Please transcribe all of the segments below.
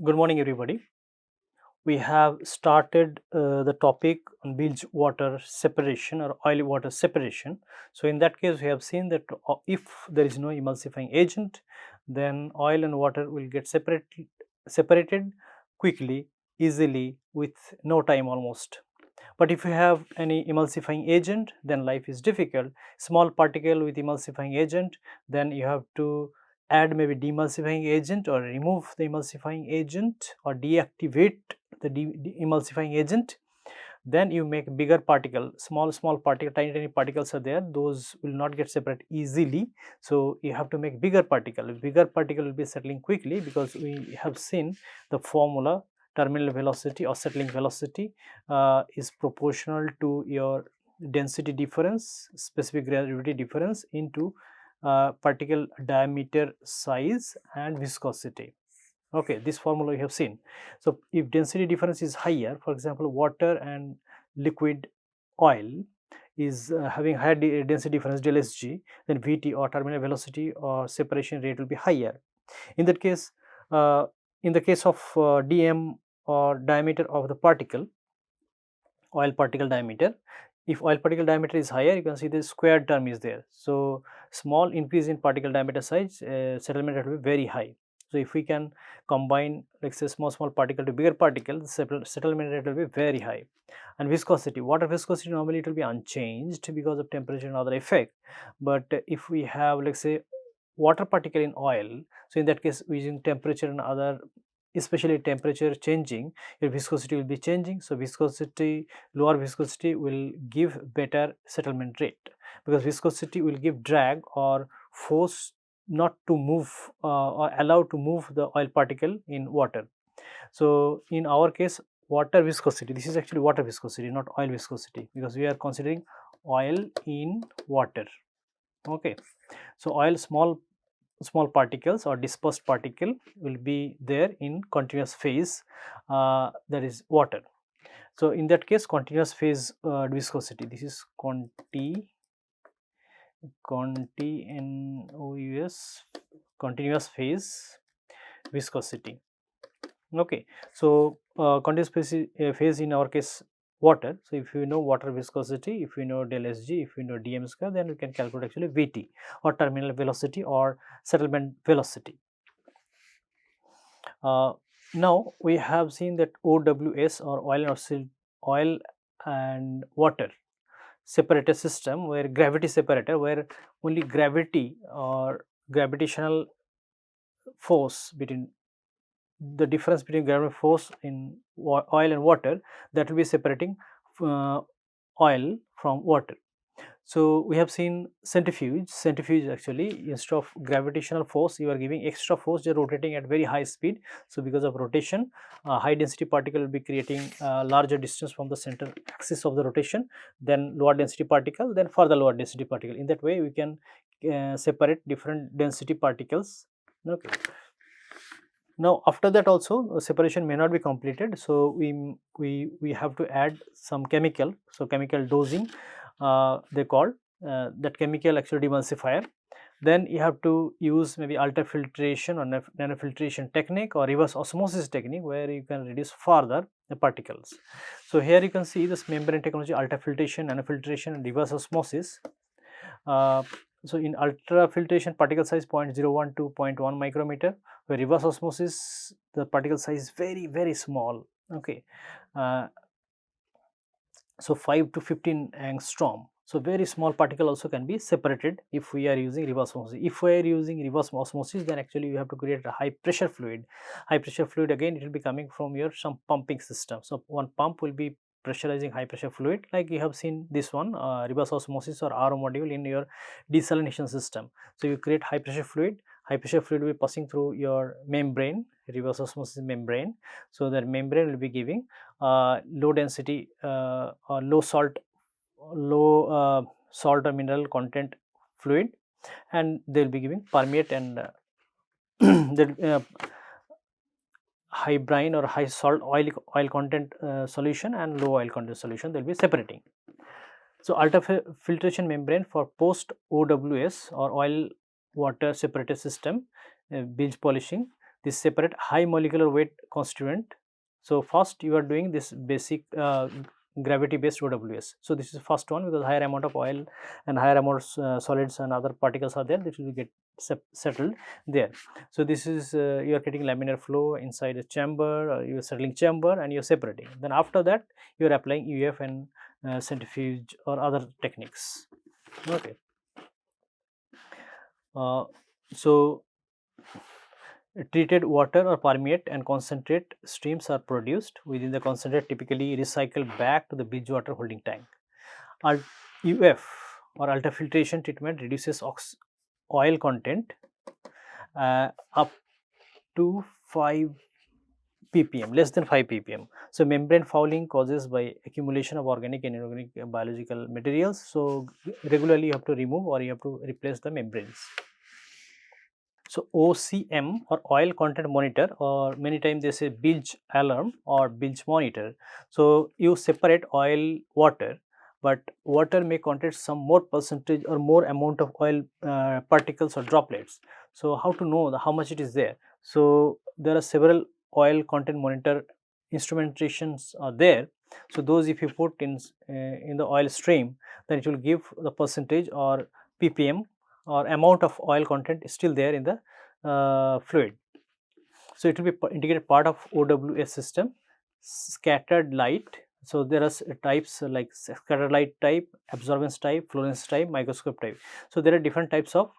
Good morning, everybody. We have started the topic on bilge water separation or oil water separation. So, in that case, we have seen that if there is no emulsifying agent, then oil and water will get separated quickly, easily, with no time almost. But if you have any emulsifying agent, then life is difficult. Small particle with emulsifying agent, then you have to add maybe demulsifying agent or remove the emulsifying agent or deactivate the emulsifying agent. Then you make bigger particle, small particle, tiny particles are there, those will not get separate easily. So you have to make bigger particle will be settling quickly, because we have seen the formula terminal velocity or settling velocity is proportional to your density difference, specific gravity difference, into particle diameter, size and viscosity. Okay, this formula we have seen. So if density difference is higher, for example water and liquid oil is having higher density difference del Sg, then Vt or terminal velocity or separation rate will be higher. In that case, uh, in the case of dm or diameter of the particle, oil particle diameter, if oil particle diameter is higher, you can see the squared term is there. So small increase in particle diameter size, settlement rate will be very high. So if we can combine, like say, small particle to bigger particle, the settlement rate will be very high. And viscosity, water viscosity normally it will be unchanged because of temperature and other effect. But if we have, like say, water particle in oil, so in that case using temperature and other, especially temperature changing, your viscosity will be changing. So viscosity, lower viscosity will give better settlement rate, because viscosity will give drag or force not to move or allow to move the oil particle in water. So in our case, water viscosity, this is actually water viscosity, not oil viscosity, because we are considering oil in water. Okay, so oil, small particles or dispersed particle will be there in continuous phase, that is water. So in that case, continuous phase viscosity, this is continuous continuous phase viscosity. Okay, so continuous phase in our case water. So if you know water viscosity, if you know del Sg, if you know dm square, then we can calculate actually Vt or terminal velocity or settlement velocity. Now we have seen that OWS or oil and water separator system, where gravity separator, where only gravity or gravitational force between, the difference between gravitational force in oil and water, that will be separating uh, oil from water. So we have seen centrifuge actually, instead of gravitational force, you are giving extra force, you're rotating at very high speed. So because of rotation, high density particle will be creating larger distance from the center axis of the rotation, then lower density particle, then further lower density particle. In that way we can separate different density particles. Okay, now after that also separation may not be completed, so we have to add some chemical. So chemical dosing, they call that chemical actually demulsifier. Then you have to use maybe ultrafiltration or nanofiltration technique or reverse osmosis technique, where you can reduce further the particles. So here you can see this membrane technology, ultrafiltration, nanofiltration and reverse osmosis. uh, so in ultrafiltration, particle size 0.01 to 0.1 micrometer, where reverse osmosis, the particle size is very small. Okay, uh, so 5 to 15 angstrom. So very small particle also can be separated if we are using reverse osmosis. If we are using reverse osmosis, then actually you have to create a high pressure fluid. High pressure fluid, again it will be coming from your some pumping system. So one pump will be pressurizing high pressure fluid, like you have seen this one, reverse osmosis or RO module in your desalination system. So you create high pressure fluid. High pressure fluid will be passing through your membrane, reverse osmosis membrane. So that membrane will be giving low density or low salt or mineral content fluid, and they will be giving permeate and high brine or high salt oil content solution and low oil content solution, they will be separating. So ultrafiltration membrane for post OWS or oil water separator system, bilge polishing. this separate high molecular weight constituent. So first you are doing this basic gravity based OWS. So this is the first one, because higher amount of oil and higher amount of solids and other particles are there, that will get settled there. So this is you are getting laminar flow inside a chamber, or you are settling chamber and you are separating. Then after that you are applying UF and centrifuge or other techniques. Okay. So treated water or permeate and concentrate streams are produced. Within the concentrate typically recycled back to the bilge water holding tank. UF or ultrafiltration treatment reduces oil content up to 5 ppm, less than 5 ppm. So membrane fouling causes by accumulation of organic and inorganic biological materials. So regularly you have to remove or you have to replace the membranes. So OCM or oil content monitor, or many times they say bilge alarm or bilge monitor. So you separate oil water, but water may contain some more percentage or more amount of oil particles or droplets. So how to know how much it is there? So there are several oil content monitor instrumentations are there. So those if you put in the oil stream, then it will give the percentage or ppm or amount of oil content is still there in the fluid. So it will be integrated part of OWS system. Scattered light. So there are types like scattered light type, absorbance type, fluorescence type, microscope type. So there are different types of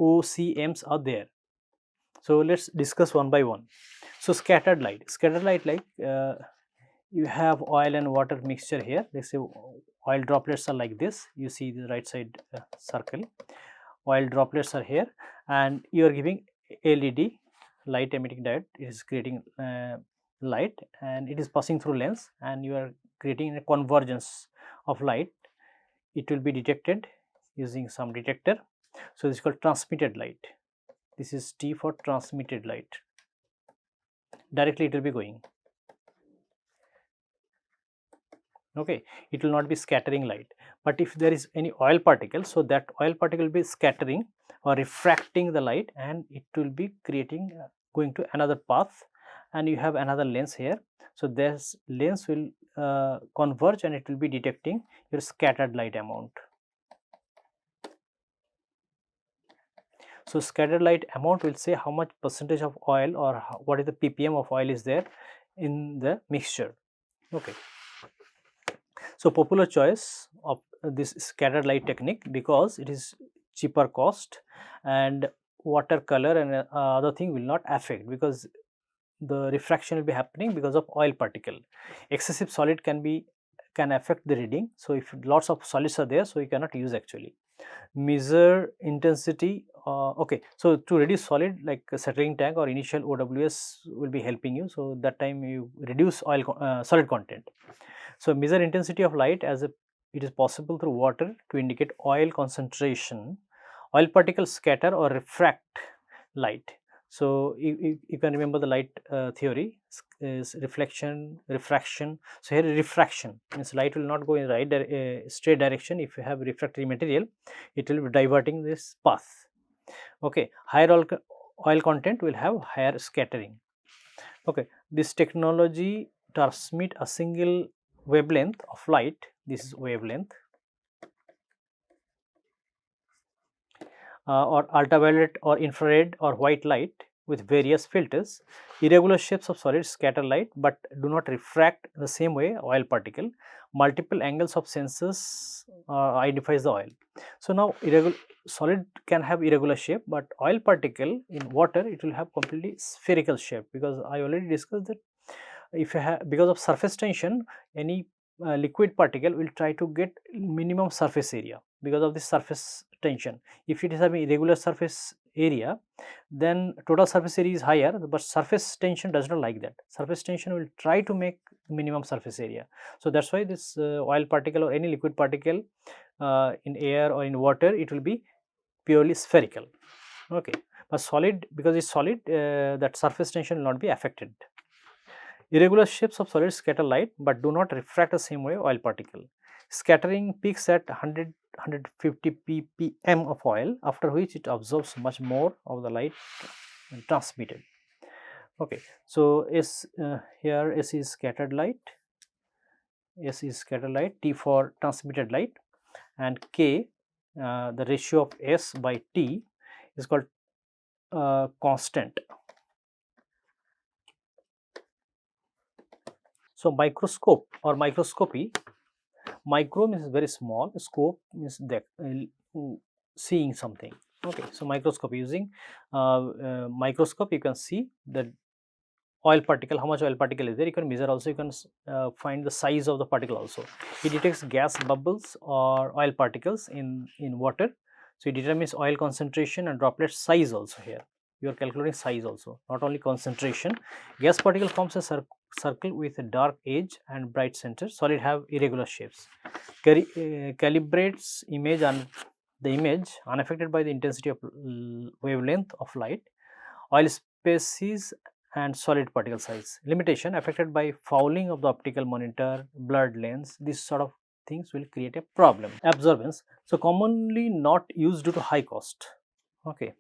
OCMs are there. So let's discuss one by one. So scattered light. Scattered light, like you have oil and water mixture here. Let's say oil droplets are like this. You see the right side circle. Oil droplets are here, and you are giving LED, light emitting diode. It is creating light and it is passing through lens, and you are creating a convergence of light. It will be detected using some detector. So this is called transmitted light. This is T for transmitted light. Directly it will be going. Okay, it will not be scattering light. But if there is any oil particle, so that oil particle will be scattering or refracting the light, and it will be creating going to another path, and you have another lens here. So this lens will converge and it will be detecting your scattered light amount. So scattered light amount will say how much percentage of oil or what is the ppm of oil is there in the mixture. Okay. So popular choice of this scattered light technique because it is cheaper cost, and water color and other thing will not affect, because the refraction will be happening because of oil particle. Excessive solid can affect the reading. So if lots of solids are there, so you cannot use actually. Measure intensity. Okay, so to reduce solid like a settling tank or initial OWS will be helping you. So that time you reduce solid content. So measure intensity of light as it is possible through water to indicate oil concentration. Oil particles scatter or refract light. So you can remember the light theory is reflection, refraction. So here refraction means light will not go in straight direction. If you have refractory material, it will be diverting this path. Okay, higher oil content will have higher scattering. Okay, this technology transmit a single wavelength of light. This is wavelength, or ultraviolet or infrared or white light with various filters. Irregular shapes of solids scatter light but do not refract the same way oil particle. Multiple angles of sensors identifies the oil. So now solid can have irregular shape, but oil particle in water it will have completely spherical shape, because I already discussed that if you have, because of surface tension, any liquid particle will try to get minimum surface area because of the surface tension. If it is having irregular surface area, then total surface area is higher, but surface tension does not like that. Surface tension will try to make minimum surface area. So that's why this oil particle or any liquid particle in air or in water, it will be purely spherical. Okay, but solid, because it's solid, that surface tension will not be affected. Irregular shapes of solids scatter light but do not refract the same way oil particle. Scattering peaks at 100-150 ppm of oil, after which it absorbs much more of the light and transmitted. Okay, so here S is scattered light, T for transmitted light, and K, the ratio of S by T is called constant. So microscope or microscopy, micro means very small, scope means that seeing something. Okay, so microscopy, using microscope you can see the oil particle, how much oil particle is there. You can measure also, you can find the size of the particle also. It detects gas bubbles or oil particles in water. So it determines oil concentration and droplet size also. Here you are calculating size also, not only concentration. Gas particle forms a circle with a dark edge and bright center. Solid have irregular shapes. Calibrates image and the image unaffected by the intensity of wavelength of light. Oil species and solid particle size. Limitation affected by fouling of the optical monitor, blurred lens. This sort of things will create a problem. Absorbance, so commonly not used due to high cost. Okay,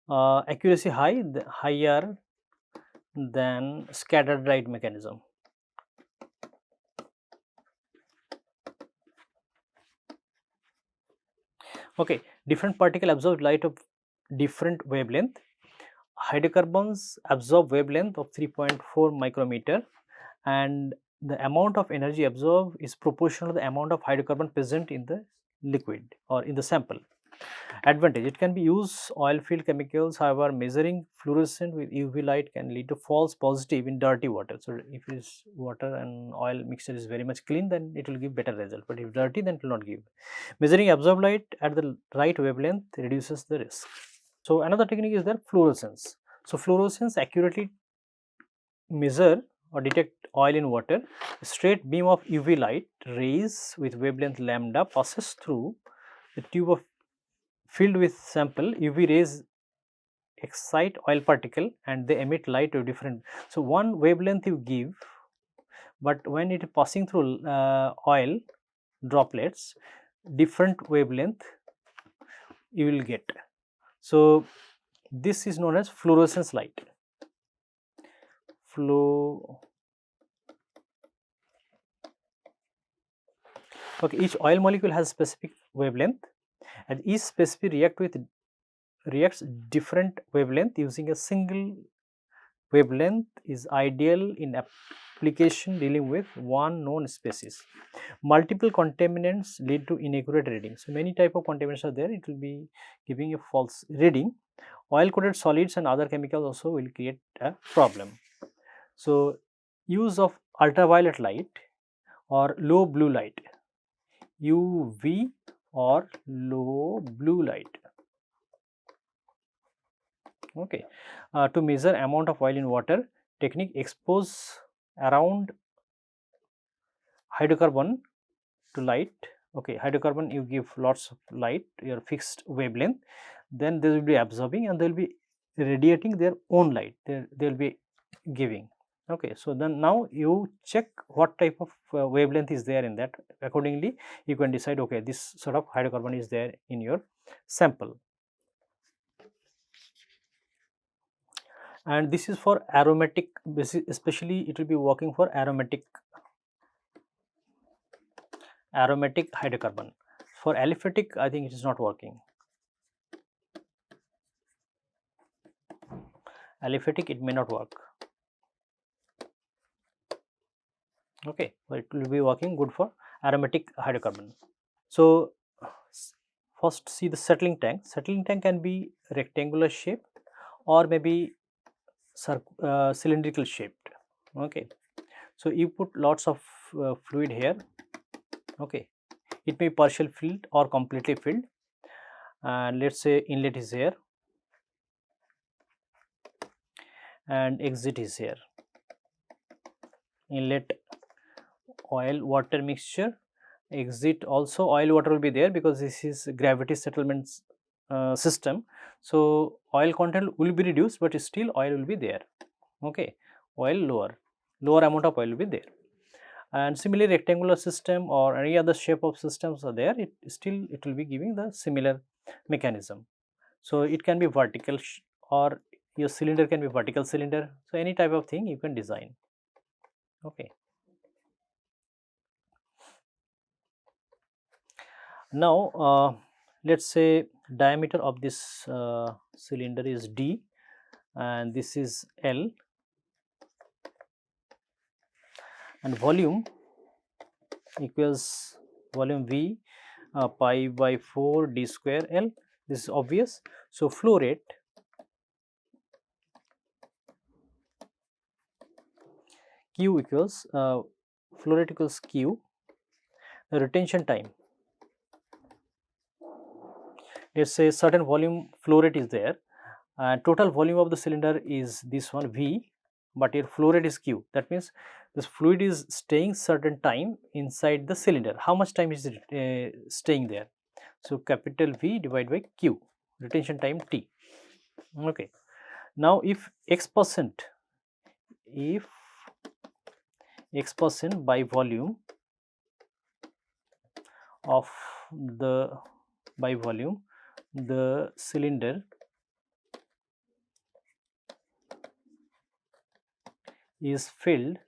accuracy higher than scattered light mechanism. Okay, different particle absorb light of different wavelength. Hydrocarbons absorb wavelength of 3.4 micrometer, and the amount of energy absorbed is proportional to the amount of hydrocarbon present in the liquid or in the sample. Advantage, it can be used oil filled chemicals. However, measuring fluorescent with UV light can lead to false positive in dirty water. So if it is water and oil mixture is very much clean, then it will give better result, but if dirty, then it will not give. Measuring absorbed light at the right wavelength reduces the risk. So another technique is that fluorescence. So fluorescence accurately measure or detect oil in water. A straight beam of UV light rays with wavelength lambda passes through the tube of filled with sample. UV rays excite oil particle and they emit light to different. So one wavelength you give, but when it is passing through oil droplets, different wavelength you will get. So this is known as fluorescence light. Okay, each oil molecule has specific wavelength, and each specific reacts different wavelength. Using a single wavelength is ideal in application dealing with one known species. Multiple contaminants lead to inaccurate reading. So many type of contaminants are there, it will be giving a false reading. Oil coated solids and other chemicals also will create a problem. So use of ultraviolet light or low blue light, UV or low blue light. Okay, to measure amount of oil in water. Technique, expose around hydrocarbon to light. Okay, hydrocarbon you give lots of light, your fixed wavelength, then they will be absorbing and they will be radiating their own light, they will be giving. Okay, so then now you check what type of wavelength is there in that. Accordingly you can decide, okay, this sort of hydrocarbon is there in your sample. And this is for aromatic, especially it will be working for aromatic hydrocarbon. For aliphatic, I think it is not working. Aliphatic, it may not work. Okay, but it will be working good for aromatic hydrocarbon. So first see the settling tank. Settling tank can be rectangular shaped or maybe cylindrical shaped. Okay, so you put lots of fluid here. Okay, it may be partial filled or completely filled, and let's say inlet is here and exit is here. Inlet oil water mixture, exit also oil water will be there because this is gravity settlement system. So oil content will be reduced, but still oil will be there. Okay, oil lower amount of oil will be there. And similarly rectangular system or any other shape of systems are there, it will be giving the similar mechanism. So it can be vertical or your cylinder can be vertical cylinder, so any type of thing you can design. Okay. Now let's say diameter of this cylinder is d and this is L, and volume equals volume V pi by 4 d square L. This is obvious. So flow rate Q equals flow rate equals Q. The retention time, let's say certain volume flow rate is there and total volume of the cylinder is this one V, but your flow rate is Q. That means this fluid is staying certain time inside the cylinder. How much time is it staying there? So capital V divided by Q, retention time T. Okay. Now if X% by volume of the cylinder is filled,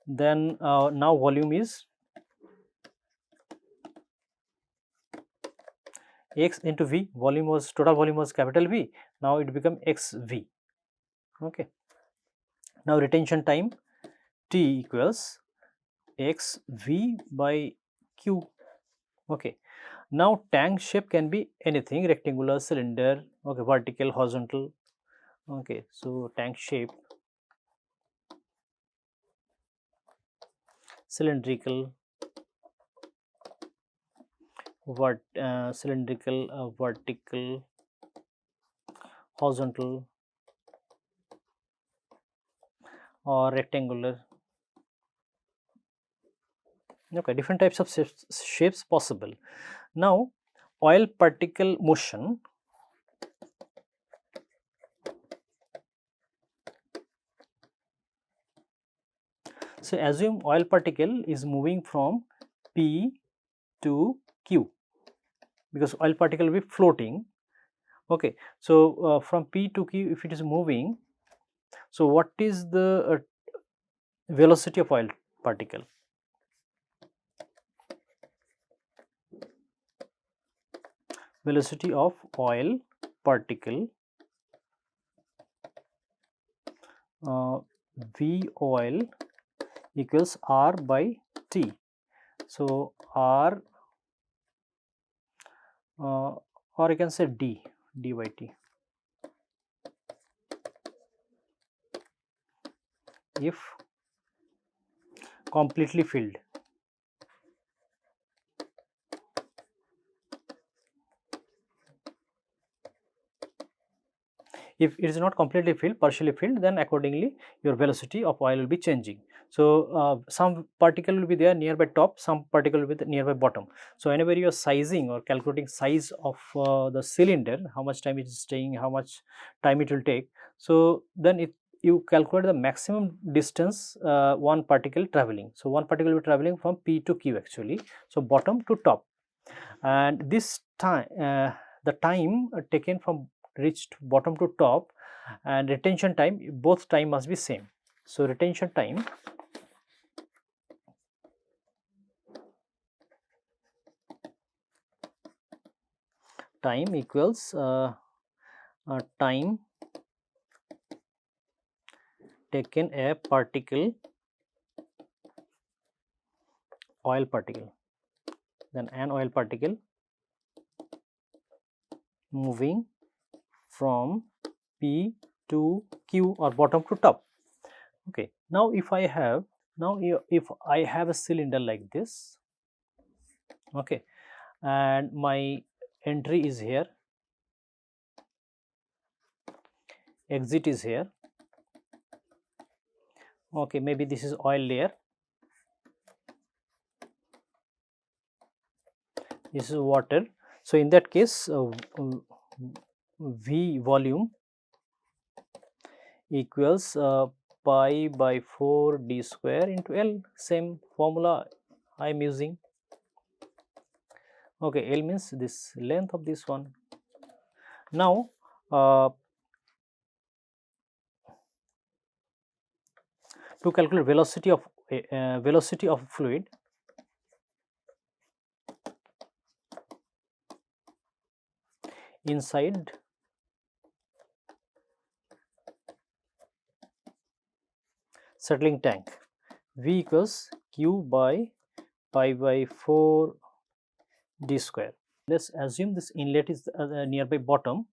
then now volume is X into V. Volume was, total volume was capital V, now it become XV. Okay. Now retention time T equals XV by Q. Okay. Now tank shape can be anything, rectangular, cylinder, okay, vertical, horizontal. Okay, so tank shape, cylindrical, vertical, horizontal or rectangular. Okay, different types of shapes possible. Now oil particle motion, so assume oil particle is moving from P to Q, because oil particle will be floating. Okay, so from P to Q, if it is moving, so what is the velocity of oil particle? Velocity of oil particle V oil equals R by T. So R or I can say D by T. If completely filled, if it is not completely filled, partially filled, then accordingly your velocity of oil will be changing. So some particle will be there nearby top, some particle will be nearby bottom. So whenever you are sizing or calculating size of the cylinder, how much time it is staying, how much time it will take, so then you calculate the maximum distance one particle traveling. So one particle will be traveling from P to Q actually, so bottom to top, and this time the time taken from reached bottom to top and retention time, both time must be same. So retention time equals time taken a particle, oil particle, then an oil particle moving from P to Q or bottom to top. Okay, now if I have a cylinder like this, okay, and my entry is here, exit is here, okay, maybe this is oil layer, this is water. So in that case V volume equals pi by 4 d square into L, same formula I am using. Okay, L means this length of this one. Now to calculate velocity of fluid, inside settling tank, V equals Q by pi by 4 d square. Let's assume this inlet is nearby bottom.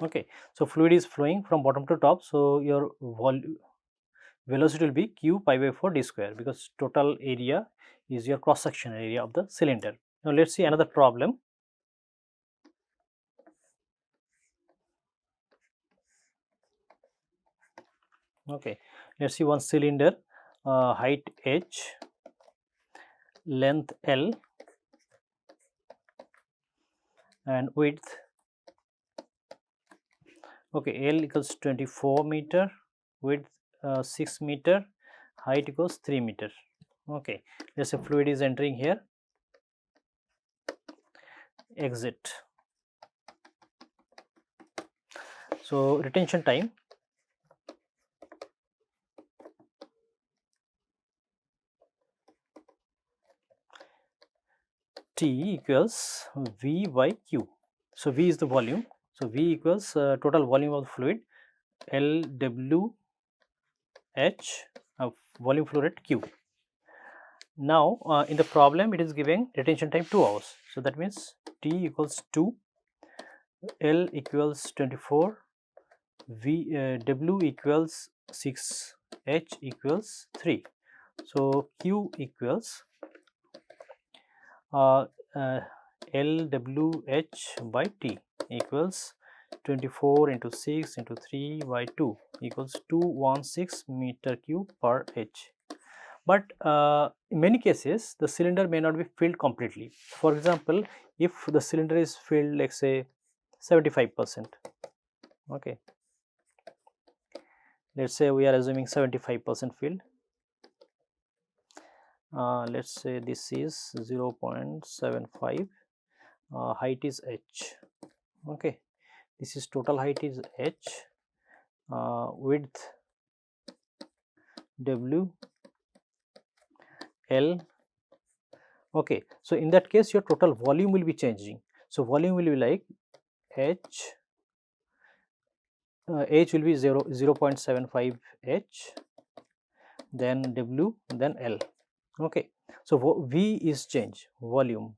Okay, so fluid is flowing from bottom to top, so your velocity will be Q pi by 4 d square, because total area is your cross sectional area of the cylinder. Now let's see another problem. Okay, let's see one cylinder, height h, length L, and width, okay, L equals 24 meter, width 6 meter, height equals 3 meter. Okay, let's say fluid is entering here, exit. So retention time, T equals V by Q. So V is the volume. So V equals total volume of the fluid, L W H, volume flow rate Q. Now in the problem it is giving retention time 2 hours. So that means T equals 2, L equals 24, W equals 6, H equals 3. So Q equals LWH by T equals 24 into 6 into 3 by 2 equals 216 meter cube per H. But in many cases the cylinder may not be filled completely. For example, if the cylinder is filled, let's say 75%, okay, let's say we are assuming 75% filled. Let's say this is 0.75, height is h, okay, this is total height is h, width w, L, okay. So in that case your total volume will be changing. So volume will be like h, h will be 0.75 h, then w, then L, okay. So V is change, volume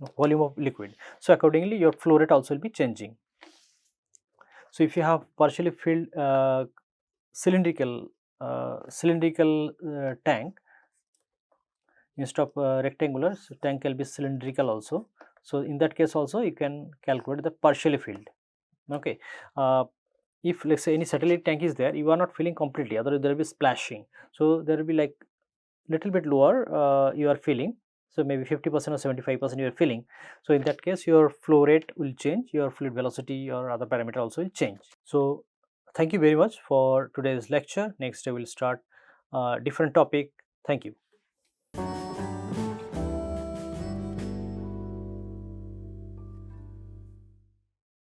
of liquid. So accordingly your flow rate also will be changing. So if you have partially filled cylindrical tank, instead of rectangular, so tank can be cylindrical also. So in that case also you can calculate the partially filled. Okay, if let's say any satellite tank is there, you are not filling completely, otherwise there will be splashing. So there will be like little bit lower you are filling, so maybe 50% or 75% you are filling. So in that case your flow rate will change, your fluid velocity or other parameter also will change. So thank you very much for today's lecture. Next I will start different topic. Thank you.